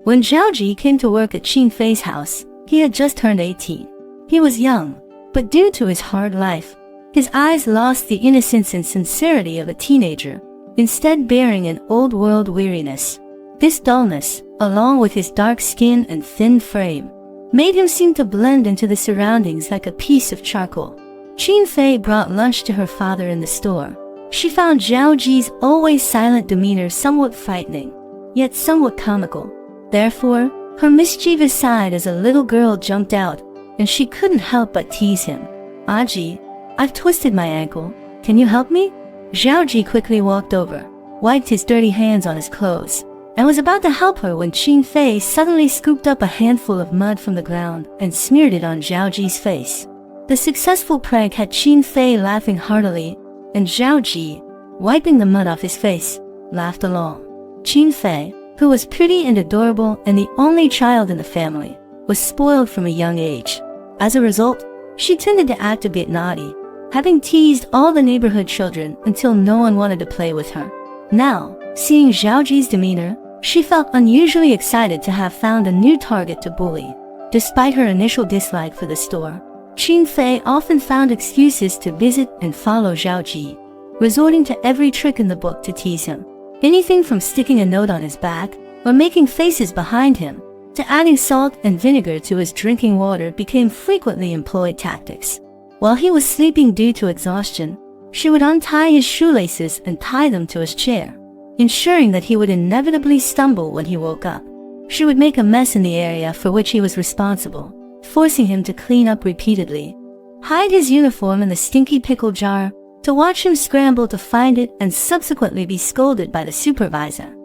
When Zhaoji came to work at Qin Fei's house, he had just turned 18. He was young, but due to his hard life, his eyes lost the innocence and sincerity of a teenager, instead bearing an old-world weariness. This dullness, along with his dark skin and thin frame, made him seem to blend into the surroundings like a piece of charcoal. Qin Fei brought lunch to her father in the store. She found Zhaoji's always silent demeanor somewhat frightening, yet somewhat comical. Therefore, her mischievous side as a little girl jumped out, and she couldn't help but tease him. "Aji, I've twisted my ankle. Can you help me?" Zhaoji quickly walked over, wiped his dirty hands on his clothes, and was about to help her when Qin Fei suddenly scooped up a handful of mud from the ground and smeared it on Zhaoji's face. The successful prank had Qin Fei laughing heartily, and Zhaoji, wiping the mud off his face, laughed along. Qin Fei, who was pretty and adorable and the only child in the family, was spoiled from a young age. As a result, she tended to act a bit naughty, having teased all the neighborhood children until no one wanted to play with her. Now, seeing Zhaoji's demeanor, she felt unusually excited to have found a new target to bully. Despite her initial dislike for the store, Qin Fei often found excuses to visit and follow Zhaoji, resorting to every trick in the book to tease him. Anything from sticking a note on his back or making faces behind him, to adding salt and vinegar to his drinking water became frequently employed tactics. While he was sleeping due to exhaustion, she would untie his shoelaces and tie them to his chair, ensuring that he would inevitably stumble when he woke up. She would make a mess in the area for which he was responsible, forcing him to clean up repeatedly, hide his uniform in the stinky pickle jar, to watch him scramble to find it and subsequently be scolded by the supervisor.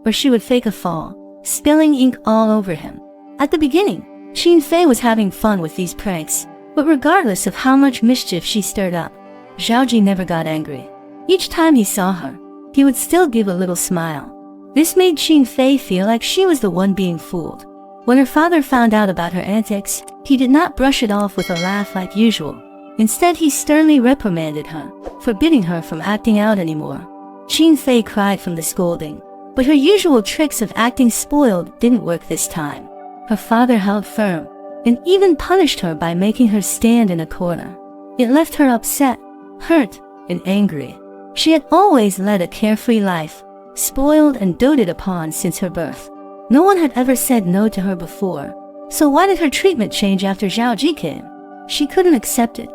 Or she would fake a fall, spilling ink all over him. At the beginning, Qin Fei was having fun with these pranks, but regardless of how much mischief she stirred up, Zhaoji never got angry. Each time he saw her, he would still give a little smile. This made Qin Fei feel like she was the one being fooled. When her father found out about her antics, he did not brush it off with a laugh like usual. Instead, he sternly reprimanded her, forbidding her from acting out anymore. Qin Fei cried from the scolding, but her usual tricks of acting spoiled didn't work this time. Her father held firm, and even punished her by making her stand in a corner. It left her upset, hurt, and angry. She had always led a carefree life, spoiled and doted upon since her birth. No one had ever said no to her before, so why did her treatment change after Zhaoji came? She couldn't accept it.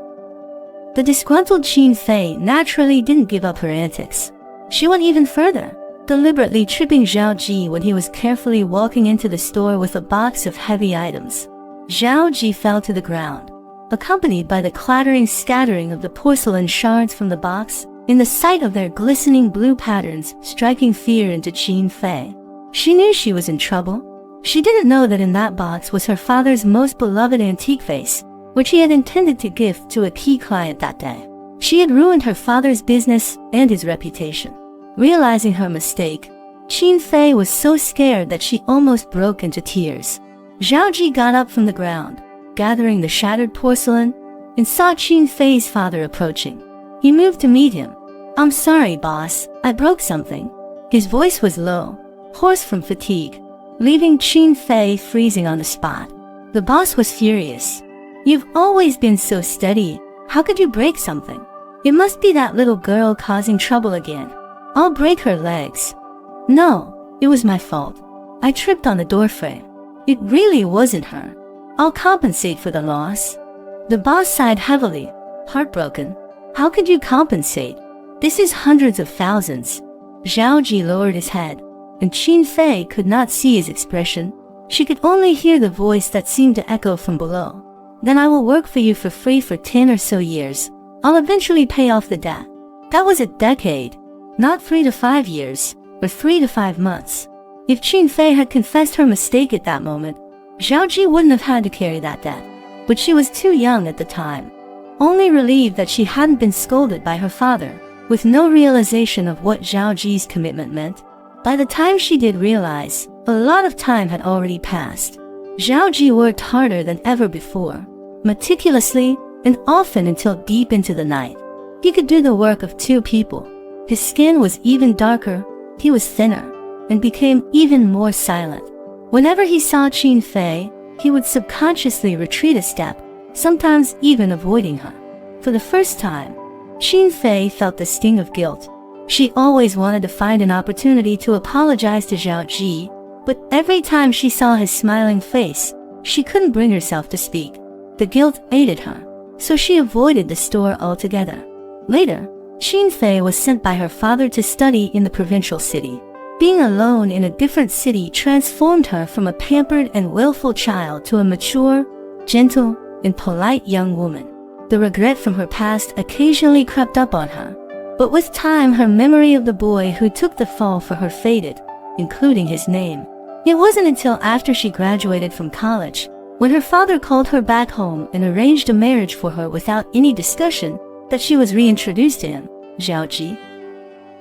The disgruntled Qin Fei naturally didn't give up her antics. She went even further, deliberately tripping Zhaoji when he was carefully walking into the store with a box of heavy items. Zhaoji fell to the ground, accompanied by the clattering scattering of the porcelain shards from the box, in the sight of their glistening blue patterns striking fear into Qin Fei. She knew she was in trouble. She didn't know that in that box was her father's most beloved antique vase, which he had intended to gift to a key client that day. She had ruined her father's business and his reputation. Realizing her mistake, Qin Fei was so scared that she almost broke into tears. Zhaoji got up from the ground, gathering the shattered porcelain, and saw Qin Fei's father approaching. He moved to meet him. "I'm sorry, boss, I broke something." His voice was low, hoarse from fatigue, leaving Qin Fei freezing on the spot. The boss was furious. "You've always been so steady. How could you break something? It must be that little girl causing trouble again. I'll break her legs." "No, it was my fault. I tripped on the doorframe. It really wasn't her. I'll compensate for the loss." The boss sighed heavily, heartbroken. "How could you compensate? This is hundreds of thousands." Zhaoji lowered his head, and Qin Fei could not see his expression. She could only hear the voice that seemed to echo from below. "Then I will work for you for free for 10 or so years. I'll eventually pay off the debt." That was a decade, not 3 to 5 years, or 3 to 5 months. If Qin Fei had confessed her mistake at that moment, Zhaoji wouldn't have had to carry that debt. But she was too young at the time, only relieved that she hadn't been scolded by her father, with no realization of what Zhaoji's commitment meant. By the time she did realize, a lot of time had already passed. Zhaoji worked harder than ever before, meticulously and often until deep into the night. He could do the work of 2 people. His skin was even darker, he was thinner, and became even more silent. Whenever he saw Qin Fei, he would subconsciously retreat a step, sometimes even avoiding her. For the first time, Qin Fei felt the sting of guilt. She always wanted to find an opportunity to apologize to Zhao Ji, but every time she saw his smiling face, she couldn't bring herself to speak. The guilt ate her, so she avoided the store altogether. Later, Qin Fei was sent by her father to study in the provincial city. Being alone in a different city transformed her from a pampered and willful child to a mature, gentle, and polite young woman. The regret from her past occasionally crept up on her, but with time her memory of the boy who took the fall for her faded, including his name. It wasn't until after she graduated from college, when her father called her back home and arranged a marriage for her without any discussion, that she was reintroduced to him, Zhao Ji.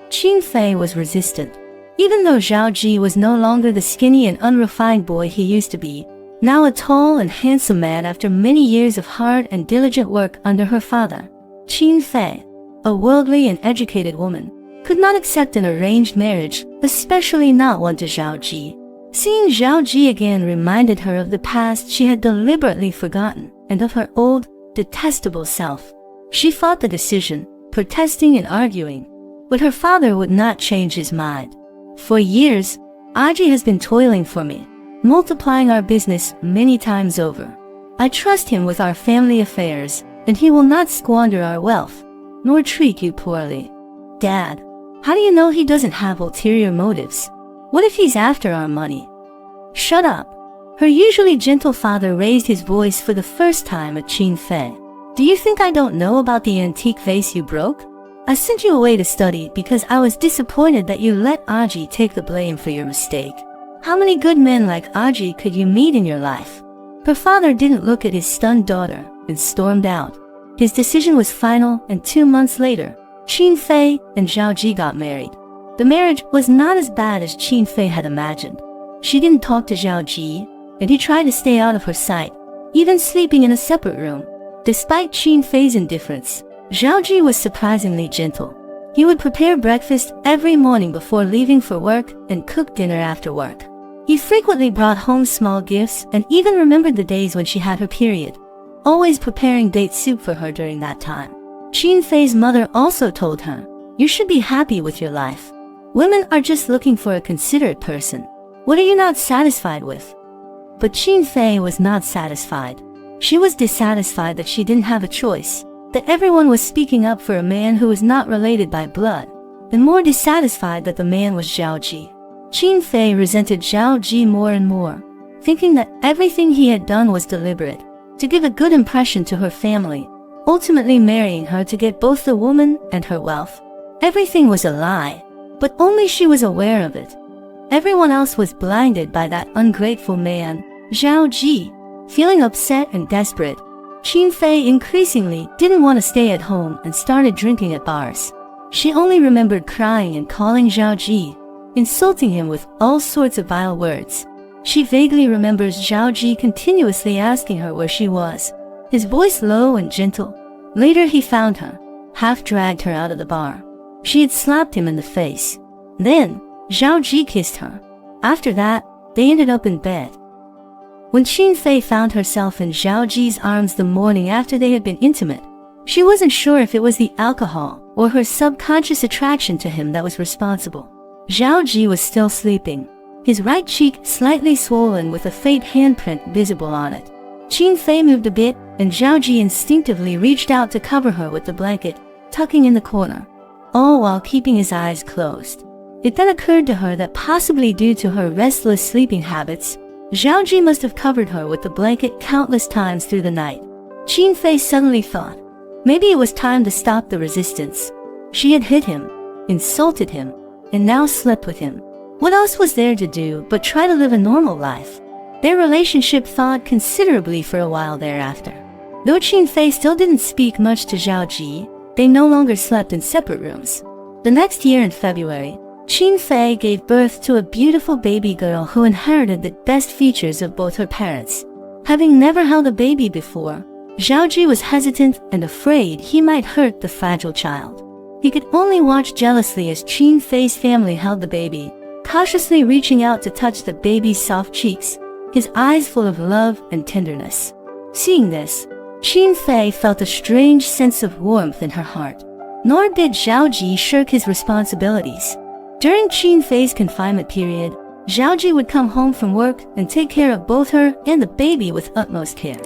Qin Fei was resistant. Even though Zhao Ji was no longer the skinny and unrefined boy he used to be, now a tall and handsome man after many years of hard and diligent work under her father, Qin Fei, a worldly and educated woman, could not accept an arranged marriage, especially not one to Zhao Ji. Seeing Zhao Ji again reminded her of the past she had deliberately forgotten and of her old, detestable self. She fought the decision, protesting and arguing, but her father would not change his mind. For years, Aji has been toiling for me, multiplying our business many times over. I trust him with our family affairs, and he will not squander our wealth, nor treat you poorly. Dad, how do you know he doesn't have ulterior motives? What if he's after our money? Shut up. Her usually gentle father raised his voice for the first time at Qin Fei. Do you think I don't know about the antique vase you broke? I sent you away to study because I was disappointed that you let Aji take the blame for your mistake. How many good men like Aji could you meet in your life? Her father didn't look at his stunned daughter and stormed out. His decision was final, and 2 months later, Qin Fei and Zhao Ji got married. The marriage was not as bad as Qin Fei had imagined. She didn't talk to Zhao Ji, and he tried to stay out of her sight, even sleeping in a separate room. Despite Qin Fei's indifference, Zhao Ji was surprisingly gentle. He would prepare breakfast every morning before leaving for work and cook dinner after work. He frequently brought home small gifts and even remembered the days when she had her period, always preparing date soup for her during that time. Qin Fei's mother also told her, "You should be happy with your life. Women are just looking for a considerate person. What are you not satisfied with?" But Qin Fei was not satisfied. She was dissatisfied that she didn't have a choice, that everyone was speaking up for a man who was not related by blood, and more dissatisfied that the man was Zhao Ji. Qin Fei resented Zhao Ji more and more, thinking that everything he had done was deliberate, to give a good impression to her family, ultimately marrying her to get both the woman and her wealth. Everything was a lie, but only she was aware of it. Everyone else was blinded by that ungrateful man, Zhao Ji. Feeling upset and desperate, Qin Fei increasingly didn't want to stay at home and started drinking at bars. She only remembered crying and calling Zhao Ji, insulting him with all sorts of vile words. She vaguely remembers Zhao Ji continuously asking her where she was, his voice low and gentle. Later he found her, half dragged her out of the bar. She had slapped him in the face. Then, Zhao Ji kissed her. After that, they ended up in bed. When Qin Fei found herself in Zhao Ji's arms the morning after they had been intimate, she wasn't sure if it was the alcohol or her subconscious attraction to him that was responsible. Zhao Ji was still sleeping, his right cheek slightly swollen with a faint handprint visible on it. Qin Fei moved a bit, and Zhao Ji instinctively reached out to cover her with the blanket, tucking in the corner, all while keeping his eyes closed. It then occurred to her that possibly due to her restless sleeping habits, Zhao Ji must have covered her with the blanket countless times through the night. Qin Fei suddenly thought, maybe it was time to stop the resistance. She had hit him, insulted him, and now slept with him. What else was there to do but try to live a normal life? Their relationship thawed considerably for a while thereafter. Though Qin Fei still didn't speak much to Zhao Ji, they no longer slept in separate rooms. The next year in February, Qin Fei gave birth to a beautiful baby girl who inherited the best features of both her parents. Having never held a baby before, Zhao Ji was hesitant and afraid he might hurt the fragile child. He could only watch jealously as Qin Fei's family held the baby, cautiously reaching out to touch the baby's soft cheeks, his eyes full of love and tenderness. Seeing this, Xianxia felt a strange sense of warmth in her heart. Nor did Zhaoji shirk his responsibilities. During Xianxia's confinement period, Zhaoji would come home from work and take care of both her and the baby with utmost care.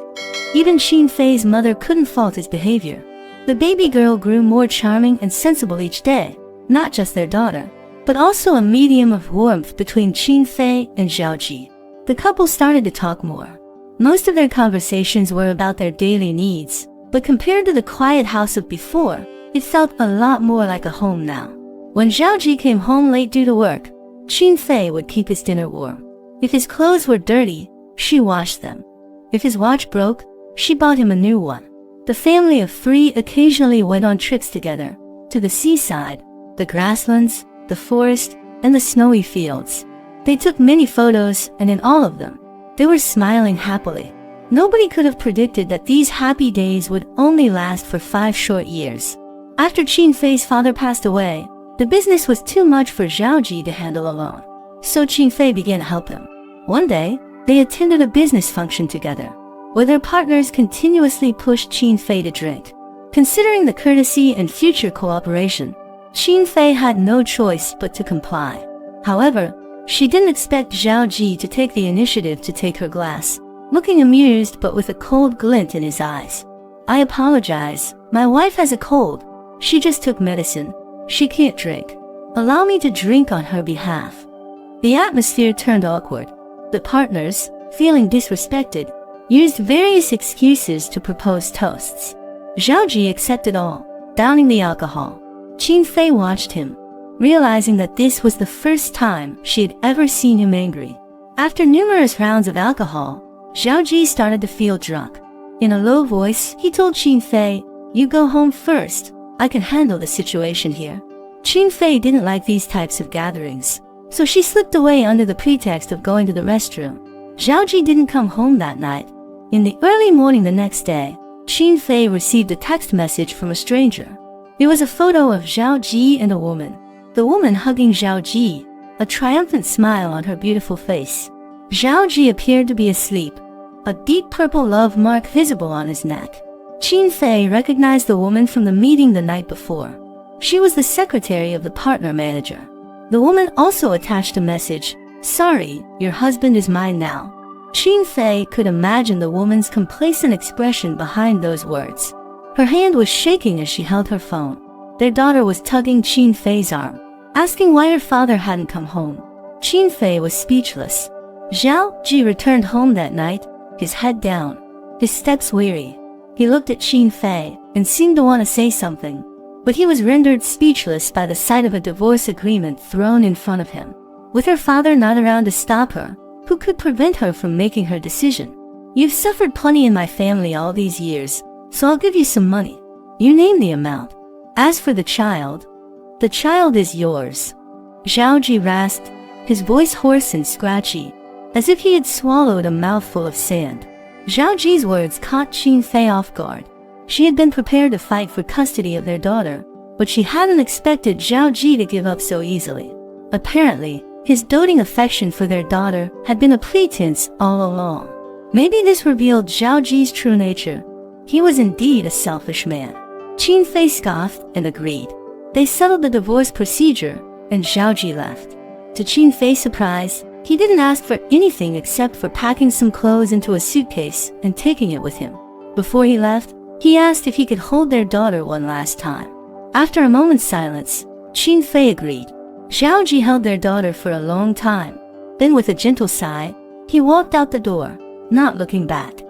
Even Xianxia's mother couldn't fault his behavior. The baby girl grew more charming and sensible each day, not just their daughter, but also a medium of warmth between Xianxia and Zhaoji. The couple started to talk more. Most of their conversations were about their daily needs, but compared to the quiet house of before, it felt a lot more like a home now. When Zhaoji came home late due to work, Xianxia would keep his dinner warm. If his clothes were dirty, she washed them. If his watch broke, she bought him a new one. The family of 3 occasionally went on trips together, to the seaside, the grasslands, the forest, and the snowy fields. They took many photos, and in all of them, they were smiling happily. Nobody could have predicted that these happy days would only last for 5 short years. After Xianxia's father passed away, the business was too much for Zhaoji to handle alone. So Xianxia began to help him. One day, they attended a business function together, where their partners continuously pushed Xianxia to drink. Considering the courtesy and future cooperation, Xianxia had no choice but to comply. However, she didn't expect Zhaoji to take the initiative to take her glass, looking amused but with a cold glint in his eyes. "I apologize, my wife has a cold. She just took medicine. She can't drink. Allow me to drink on her behalf." The atmosphere turned awkward. The partners, feeling disrespected, used various excuses to propose toasts. Zhaoji accepted all, downing the alcohol. Xianxia watched him, realizing that this was the first time she had ever seen him angry. After numerous rounds of alcohol, Zhaoji started to feel drunk. In a low voice, he told Xianxia, "You go home first. I can handle the situation here." Xianxia didn't like these types of gatherings, so she slipped away under the pretext of going to the restroom. Zhaoji didn't come home that night. In the early morning the next day, Xianxia received a text message from a stranger. It was a photo of Zhaoji and a woman. The woman hugging Zhaoji, a triumphant smile on her beautiful face. Zhaoji appeared to be asleep, a deep purple love mark visible on his neck. Xianxia recognized the woman from the meeting the night before. She was the secretary of the partner manager. The woman also attached a message, "Sorry, your husband is mine now." Xianxia could imagine the woman's complacent expression behind those words. Her hand was shaking as she held her phone. Their daughter was tugging Xianxia's arm, asking why her father hadn't come home. Xianxia was speechless. Zhaoji returned home that night, his head down, his steps weary. He looked at Xianxia and seemed to want to say something, but he was rendered speechless by the sight of a divorce agreement thrown in front of him. With her father not around to stop her, who could prevent her from making her decision? "You've suffered plenty in my family all these years, so I'll give you some money. You name the amount. As for the child is yours." Zhaoji rasped, his voice hoarse and scratchy, as if he had swallowed a mouthful of sand. Zhaoji's words caught Xianxia off guard. She had been prepared to fight for custody of their daughter, but she hadn't expected Zhaoji to give up so easily. Apparently, his doting affection for their daughter had been a pretense all along. Maybe this revealed Zhaoji's true nature. He was indeed a selfish man. Xianxia scoffed and agreed. They settled the divorce procedure, and Zhaoji left. To Xianxia's surprise, he didn't ask for anything except for packing some clothes into a suitcase and taking it with him. Before he left, he asked if he could hold their daughter one last time. After a moment's silence, Xianxia agreed. Zhaoji held their daughter for a long time. Then with a gentle sigh, he walked out the door, not looking back.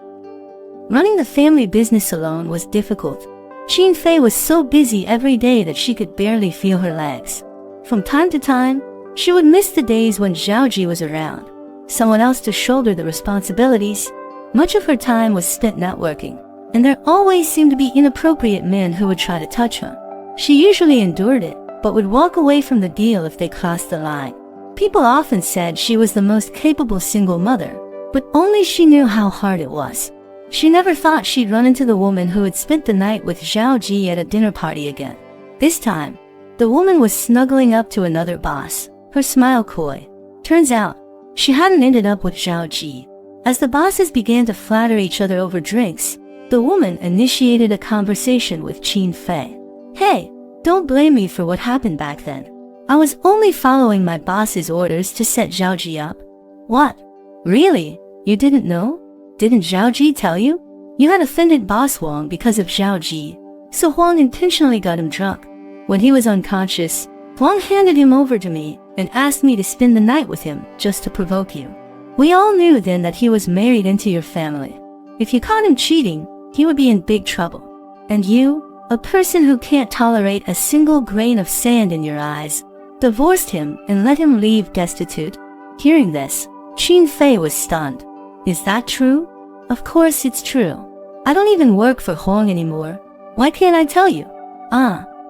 Running the family business alone was difficult. Xianxia was so busy every day that she could barely feel her legs. From time to time, she would miss the days when Zhaoji was around, someone else to shoulder the responsibilities. Much of her time was spent networking, and there always seemed to be inappropriate men who would try to touch her. She usually endured it, but would walk away from the deal if they crossed the line. People often said she was the most capable single mother, but only she knew how hard it was. She never thought she'd run into the woman who had spent the night with Zhaoji at a dinner party again. This time, the woman was snuggling up to another boss, her smile coy. Turns out, she hadn't ended up with Zhao Ji. As the bosses began to flatter each other over drinks, the woman initiated a conversation with Qin Fei. Hey, don't blame me for what happened back then. I was only following my boss's orders to set Zhao Ji up. What? Really? You didn't know? Didn't Zhao Ji tell you? You had offended Boss Huang because of Zhao Ji, so Huang intentionally got him drunk. When he was unconscious, Huang handed him over to me and asked me to spend the night with him just to provoke you. We all knew then that he was married into your family. If you caught him cheating, he would be in big trouble. And you, a person who can't tolerate a single grain of sand in your eyes, divorced him and let him leave destitute. Hearing this, Qin Fei was stunned. Is that true? Of course it's true. I don't even work for Huang anymore. Why can't I tell you?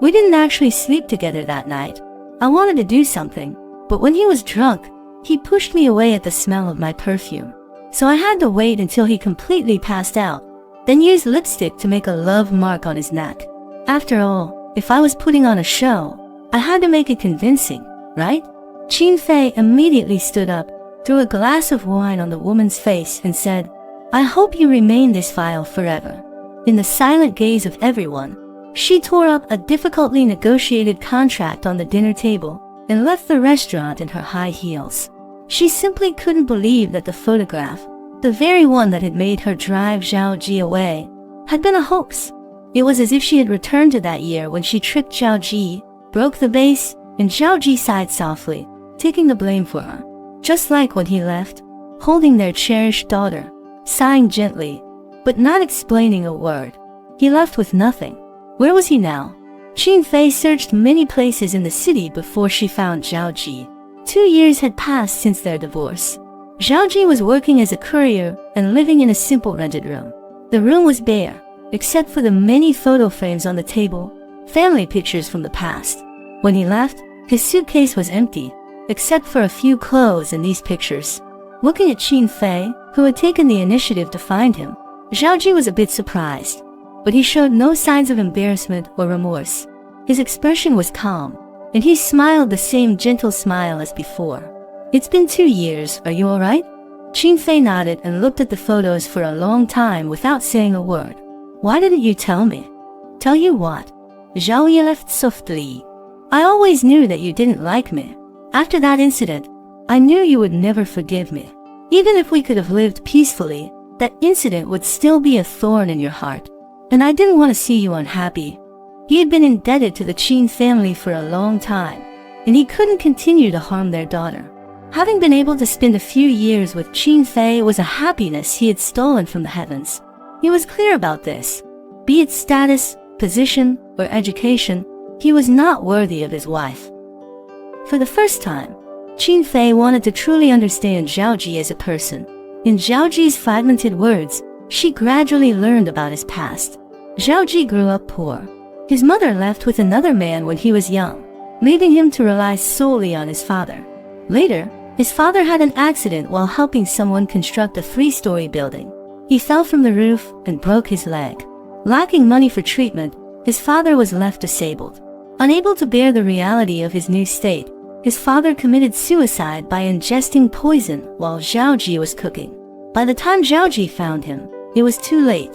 We didn't actually sleep together that night. I wanted to do something, but when he was drunk, he pushed me away at the smell of my perfume. So I had to wait until he completely passed out, then used lipstick to make a love mark on his neck. After all, if I was putting on a show, I had to make it convincing, right? Qin Fei immediately stood up, threw a glass of wine on the woman's face and said, I hope you remain this vile forever. In the silent gaze of everyone, she tore up a difficultly negotiated contract on the dinner table and left the restaurant in her high heels. She simply couldn't believe that the photograph, the very one that had made her drive Zhao Ji away, had been a hoax. It was as if she had returned to that year when she tricked Zhao Ji, broke the vase, and Zhao Ji sighed softly, taking the blame for her. Just like when he left, holding their cherished daughter, sighing gently, but not explaining a word. He left with nothing. Where was he now? Qin Fei searched many places in the city before she found Zhao Ji. 2 years had passed since their divorce. Zhao Ji was working as a courier and living in a simple rented room. The room was bare, except for the many photo frames on the table, family pictures from the past. When he left, his suitcase was empty, except for a few clothes in these pictures. Looking at Qin Fei, who had taken the initiative to find him, Zhao Ji was a bit surprised, but he showed no signs of embarrassment or remorse. His expression was calm, and he smiled the same gentle smile as before. It's been 2 years, are you alright? Qin Fei nodded and looked at the photos for a long time without saying a word. Why didn't you tell me? Tell you what? Zhao Yi left softly. I always knew that you didn't like me. After that incident, I knew you would never forgive me. Even if we could have lived peacefully, that incident would still be a thorn in your heart. And I didn't want to see you unhappy. He had been indebted to the Qin family for a long time, and he couldn't continue to harm their daughter. Having been able to spend a few years with Qin Fei was a happiness he had stolen from the heavens. He was clear about this. Be it status, position, or education, he was not worthy of his wife. For the first time, Qin Fei wanted to truly understand Zhao Ji as a person. In Zhao Ji's fragmented words, she gradually learned about his past. Zhao Ji grew up poor. His mother left with another man when he was young, leaving him to rely solely on his father. Later, his father had an accident while helping someone construct a 3-story building. He fell from the roof and broke his leg. Lacking money for treatment, his father was left disabled. Unable to bear the reality of his new state, his father committed suicide by ingesting poison while Zhao Ji was cooking. By the time Zhao Ji found him, it was too late.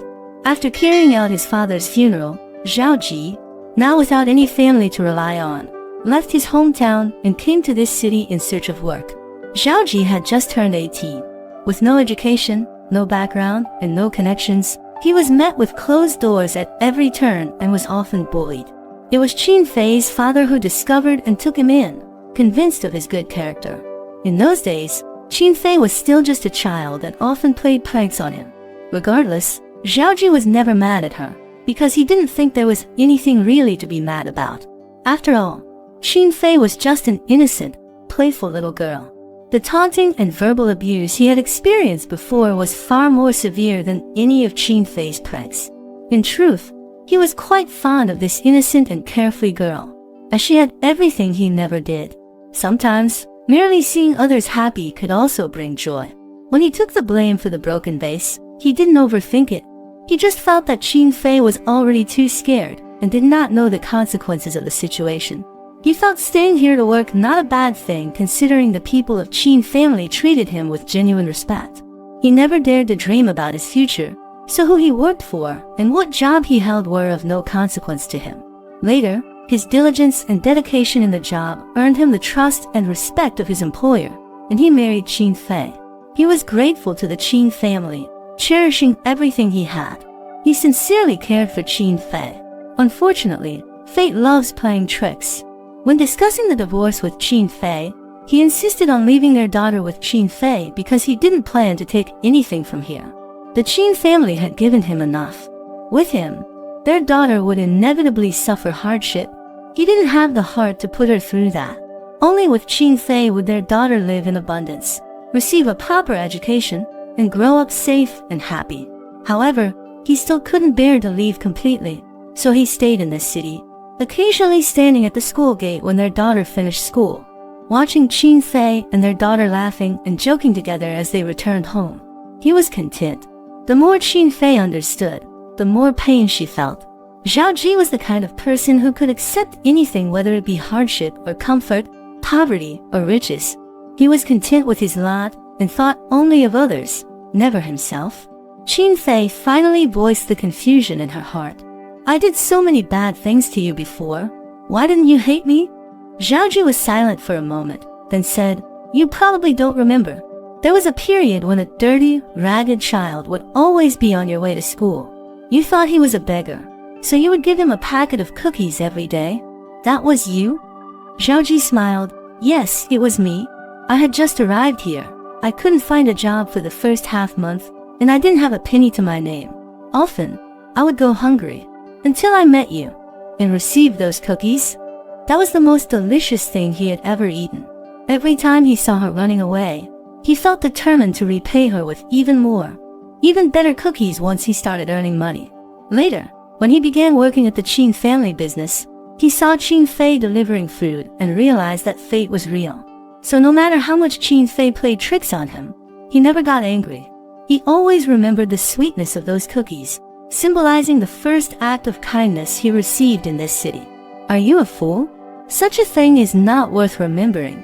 After carrying out his father's funeral, Zhao Ji, now without any family to rely on, left his hometown and came to this city in search of work. Zhao Ji had just turned 18. With no education, no background, and no connections, he was met with closed doors at every turn and was often bullied. It was Qin Fei's father who discovered and took him in, convinced of his good character. In those days, Qin Fei was still just a child and often played pranks on him. Regardless, Zhao Ji was never mad at her, because he didn't think there was anything really to be mad about. After all, Qin Fei was just an innocent, playful little girl. The taunting and verbal abuse he had experienced before was far more severe than any of Qin Fei's pranks. In truth, he was quite fond of this innocent and carefree girl, as she had everything he never did. Sometimes, merely seeing others happy could also bring joy. When he took the blame for the broken vase, he didn't overthink it. He just felt that Qin Fei was already too scared and did not know the consequences of the situation. He thought staying here to work not a bad thing considering the people of Qin family treated him with genuine respect. He never dared to dream about his future, so who he worked for and what job he held were of no consequence to him. Later, his diligence and dedication in the job earned him the trust and respect of his employer, and he married Qin Fei. He was grateful to the Qin family, cherishing everything he had. He sincerely cared for Qin Fei. Unfortunately, fate loves playing tricks. When discussing the divorce with Qin Fei, he insisted on leaving their daughter with Qin Fei because he didn't plan to take anything from here. The Qin family had given him enough. With him, their daughter would inevitably suffer hardship. He didn't have the heart to put her through that. Only with Qin Fei would their daughter live in abundance, receive a proper education, and grow up safe and happy. However, he still couldn't bear to leave completely, so he stayed in this city, occasionally standing at the school gate when their daughter finished school, watching Qin Fei and their daughter laughing and joking together as they returned home. He was content. The more Qin Fei understood, the more pain she felt. Zhao Ji was the kind of person who could accept anything, whether it be hardship or comfort, poverty or riches. He was content with his lot and thought only of others, never himself. Qin Fei finally voiced the confusion in her heart. I did so many bad things to you before. Why didn't you hate me? Zhao Ji was silent for a moment, then said, You probably don't remember. There was a period when a dirty, ragged child would always be on your way to school. You thought he was a beggar, so you would give him a packet of cookies every day. That was you? Zhao Ji smiled. Yes, it was me. I had just arrived here. I couldn't find a job for the first half month, and I didn't have a penny to my name. Often, I would go hungry, until I met you, and received those cookies. That was the most delicious thing he had ever eaten. Every time he saw her running away, he felt determined to repay her with even more, even better cookies once he started earning money. Later, when he began working at the Qin family business, he saw Qin Fei delivering food and realized that fate was real. So no matter how much Qin Fei played tricks on him, he never got angry. He always remembered the sweetness of those cookies, symbolizing the first act of kindness he received in this city. Are you a fool? Such a thing is not worth remembering.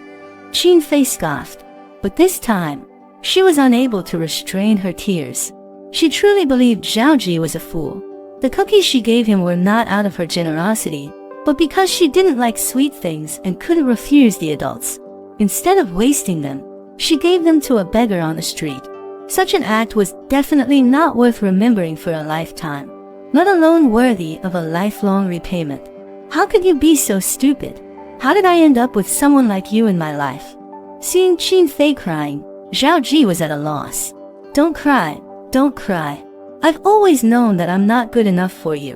Qin Fei scoffed, but this time, she was unable to restrain her tears. She truly believed Zhao Ji was a fool. The cookies she gave him were not out of her generosity, but because she didn't like sweet things and couldn't refuse the adults. Instead of wasting them, she gave them to a beggar on the street. Such an act was definitely not worth remembering for a lifetime, let alone worthy of a lifelong repayment. How could you be so stupid? How did I end up with someone like you in my life? Seeing Qin Fei crying, Zhao Ji was at a loss. Don't cry, don't cry. I've always known that I'm not good enough for you.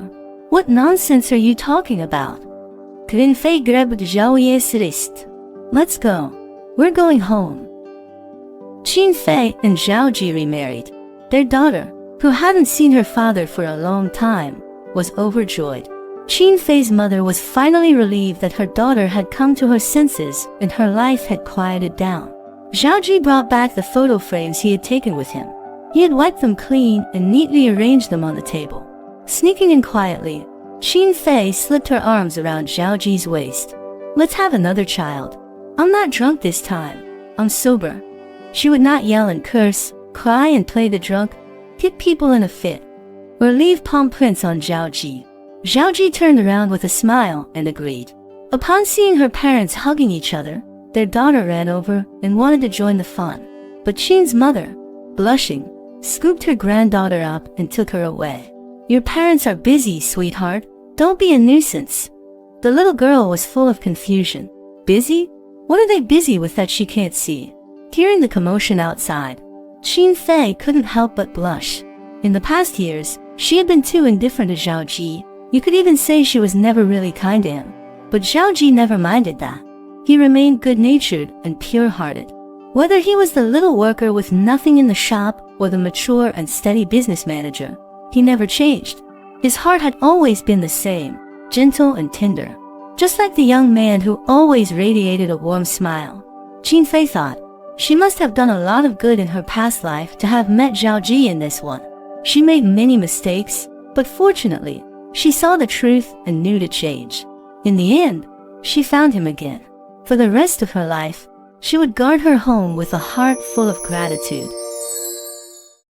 What nonsense are you talking about? Qin Fei grabbed Zhao Yi's wrist. Let's go. We're going home. Qin Fei and Zhao Ji remarried. Their daughter, who hadn't seen her father for a long time, was overjoyed. Qin Fei's mother was finally relieved that her daughter had come to her senses and her life had quieted down. Zhao Ji brought back the photo frames he had taken with him. He had wiped them clean and neatly arranged them on the table. Sneaking in quietly, Qin Fei slipped her arms around Zhao Ji's waist. Let's have another child. I'm not drunk this time. I'm sober. She would not yell and curse, cry and play the drunk, hit people in a fit, or leave palm prints on Zhao Ji. Zhao Ji turned around with a smile and agreed. Upon seeing her parents hugging each other, their daughter ran over and wanted to join the fun. But Qin's mother, blushing, scooped her granddaughter up and took her away. Your parents are busy, sweetheart. Don't be a nuisance. The little girl was full of confusion. Busy? What are they busy with that she can't see? Hearing the commotion outside, Qin Fei couldn't help but blush. In the past years, she had been too indifferent to Zhao Ji. You could even say she was never really kind to him. But Zhao Ji never minded that. He remained good-natured and pure-hearted. Whether he was the little worker with nothing in the shop or the mature and steady business manager, he never changed. His heart had always been the same, gentle and tender, just like the young man who always radiated a warm smile. Qin Fei thought, she must have done a lot of good in her past life to have met Zhao Ji in this one. She made many mistakes, but fortunately, she saw the truth and knew to change. In the end, she found him again. For the rest of her life, she would guard her home with a heart full of gratitude.